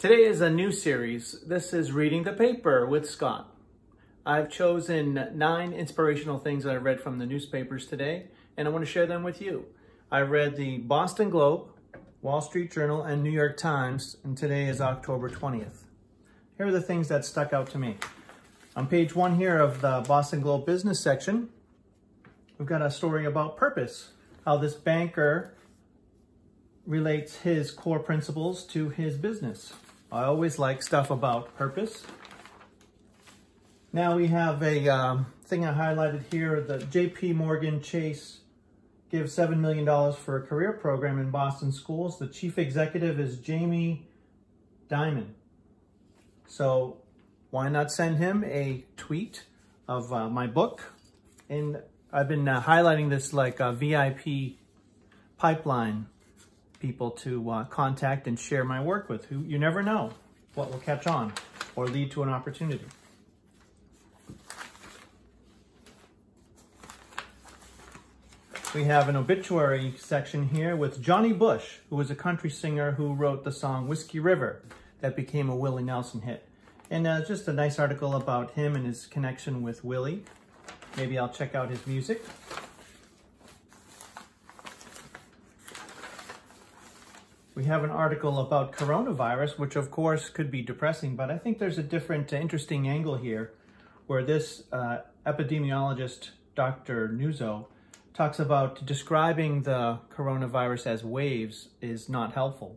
Today is a new series. This is Reading the Paper with Scott. I've chosen 9 inspirational things that I read from the newspapers today, and I want to share them with you. I read the Boston Globe, Wall Street Journal, and New York Times, and today is October 20th. Here are the things that stuck out to me. On page 1 here of the Boston Globe business section, we've got a story about purpose, how this banker relates his core principles to his business. I always like stuff about purpose. Now we have a thing I highlighted here. The JP Morgan Chase gives $7 million for a career program in Boston schools. The chief executive is Jamie Dimon. So why not send him a tweet of my book? And I've been highlighting this like a VIP pipeline people to contact and share my work with. Who you never know what will catch on or lead to an opportunity. We have an obituary section here with Johnny Bush, who was a country singer who wrote the song Whiskey River that became a Willie Nelson hit. And just a nice article about him and his connection with Willie. Maybe I'll check out his music. We have an article about coronavirus, which of course could be depressing, but I think there's a different, interesting angle here where this epidemiologist, Dr. Nuzzo, talks about describing the coronavirus as waves is not helpful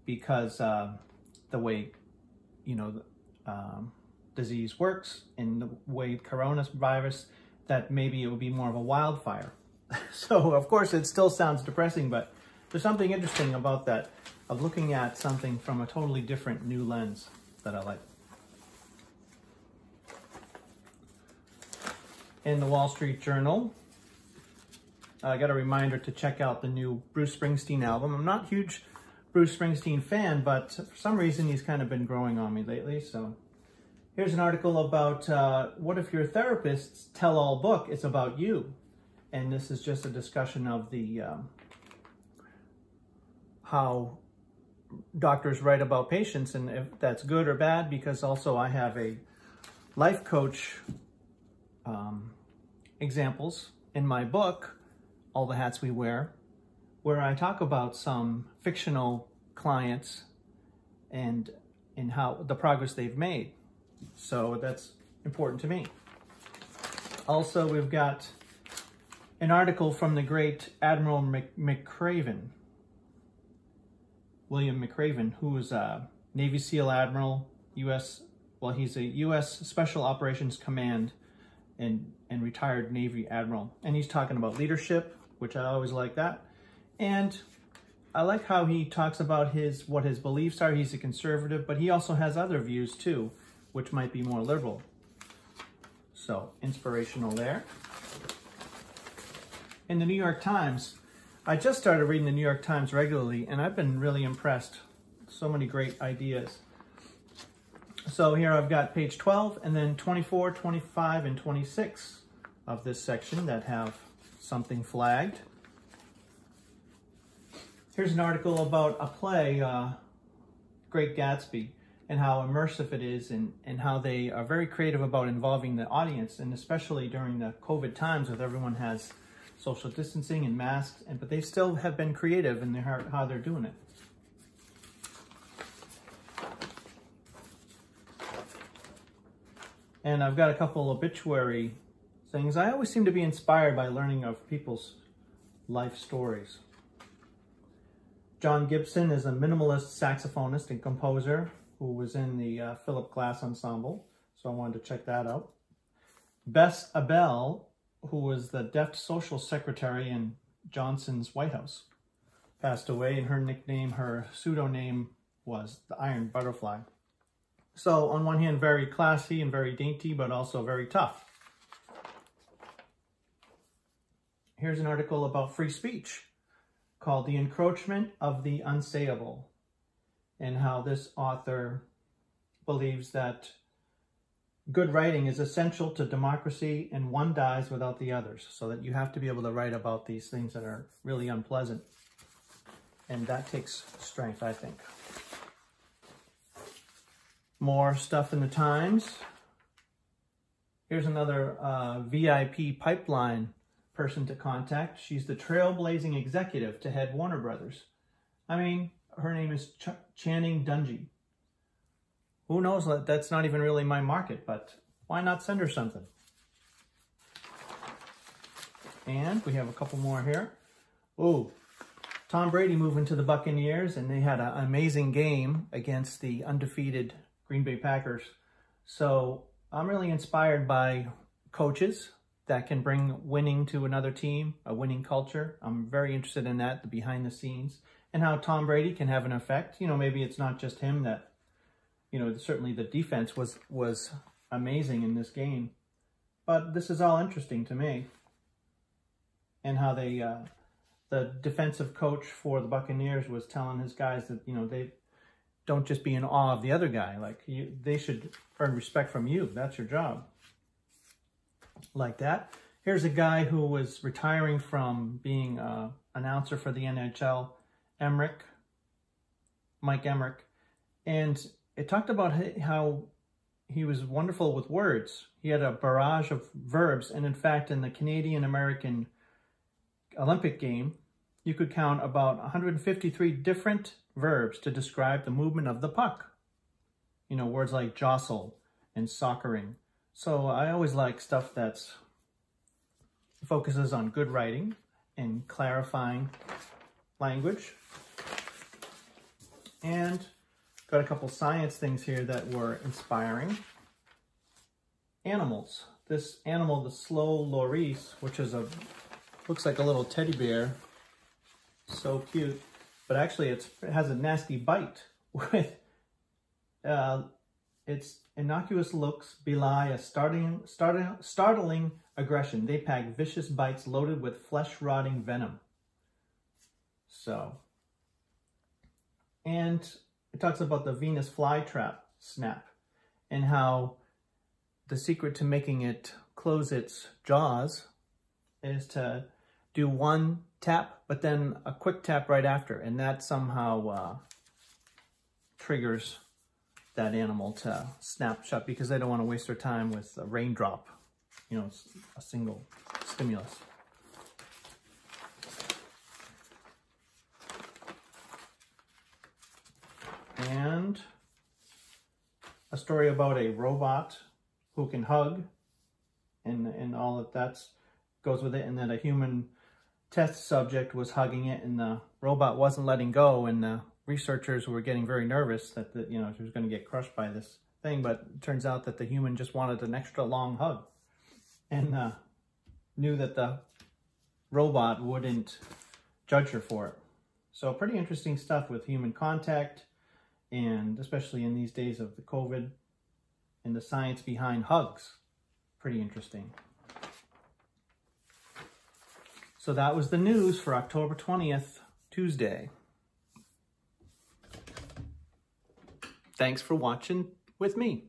because the way, disease works and the way coronavirus, that maybe it would be more of a wildfire. So of course it still sounds depressing, but there's something interesting about that, of looking at something from a totally different new lens that I like. In the Wall Street Journal, I got a reminder to check out the new Bruce Springsteen album. I'm not a huge Bruce Springsteen fan, but for some reason he's kind of been growing on me lately. So here's an article about what if your therapist's tell-all book is about you? And this is just a discussion of the how doctors write about patients and if that's good or bad, because also I have a life coach examples in my book, All the Hats We Wear, where I talk about some fictional clients and how the progress they've made. So that's important to me. Also, we've got an article from the great Admiral McCraven, William McCraven, who was a Navy SEAL Admiral, he's a U.S. Special Operations Command and retired Navy Admiral. And he's talking about leadership, which I always like that. And I like how he talks about what his beliefs are. He's a conservative, but he also has other views too, which might be more liberal. So inspirational there. In the New York Times, I just started reading the New York Times regularly, and I've been really impressed. So many great ideas. So here I've got page 12, and then 24, 25, and 26 of this section that have something flagged. Here's an article about a play, Great Gatsby, and how immersive it is, and how they are very creative about involving the audience, and especially during the COVID times when everyone has social distancing and masks, but they still have been creative in how they're doing it. And I've got a couple obituary things. I always seem to be inspired by learning of people's life stories. John Gibson is a minimalist saxophonist and composer who was in the Philip Glass Ensemble, so I wanted to check that out. Bess Abel, who was the deft social secretary in Johnson's White House, passed away, and her pseudonym was the Iron Butterfly. So on one hand, very classy and very dainty, but also very tough. Here's an article about free speech called The Encroachment of the Unsayable, and how this author believes that good writing is essential to democracy, and one dies without the others. So that you have to be able to write about these things that are really unpleasant. And that takes strength, I think. More stuff in the Times. Here's another VIP pipeline person to contact. She's the trailblazing executive to head Warner Brothers. I mean, her name is Channing Dungey. Who knows? That's not even really my market, but why not send her something? And we have a couple more here. Oh, Tom Brady moving to the Buccaneers, and they had an amazing game against the undefeated Green Bay Packers. So I'm really inspired by coaches that can bring winning to another team, a winning culture. I'm very interested in that, the behind the scenes, and how Tom Brady can have an effect. You know, maybe it's not just him that, you know, certainly the defense was amazing in this game. But this is all interesting to me. And how they, the defensive coach for the Buccaneers was telling his guys that, you know, they don't just be in awe of the other guy. Like, they should earn respect from you. That's your job. Like that. Here's a guy who was retiring from being an announcer for the NHL, Mike Emmerich. And it talked about how he was wonderful with words. He had a barrage of verbs. And in fact, in the Canadian-American Olympic game, you could count about 153 different verbs to describe the movement of the puck. You know, words like jostle and soccering. So I always like stuff that's focuses on good writing and clarifying language. And got a couple science things here that were inspiring. Animals. This animal, the slow loris, which is looks like a little teddy bear. So cute. But actually it has a nasty bite with its innocuous looks belie a startling aggression. They pack vicious bites loaded with flesh-rotting venom. So, and it talks about the Venus flytrap snap and how the secret to making it close its jaws is to do one tap, but then a quick tap right after. And that somehow triggers that animal to snap shut because they don't want to waste their time with a raindrop, you know, a single stimulus. And a story about a robot who can hug and all of that goes with it, and then a human test subject was hugging it and the robot wasn't letting go, and the researchers were getting very nervous that you know, she was going to get crushed by this thing, but it turns out that the human just wanted an extra long hug and knew that the robot wouldn't judge her for it. So pretty interesting stuff with human contact, and especially in these days of the COVID and the science behind hugs. Pretty interesting. So that was the news for October 20th, Tuesday. Thanks for watching with me.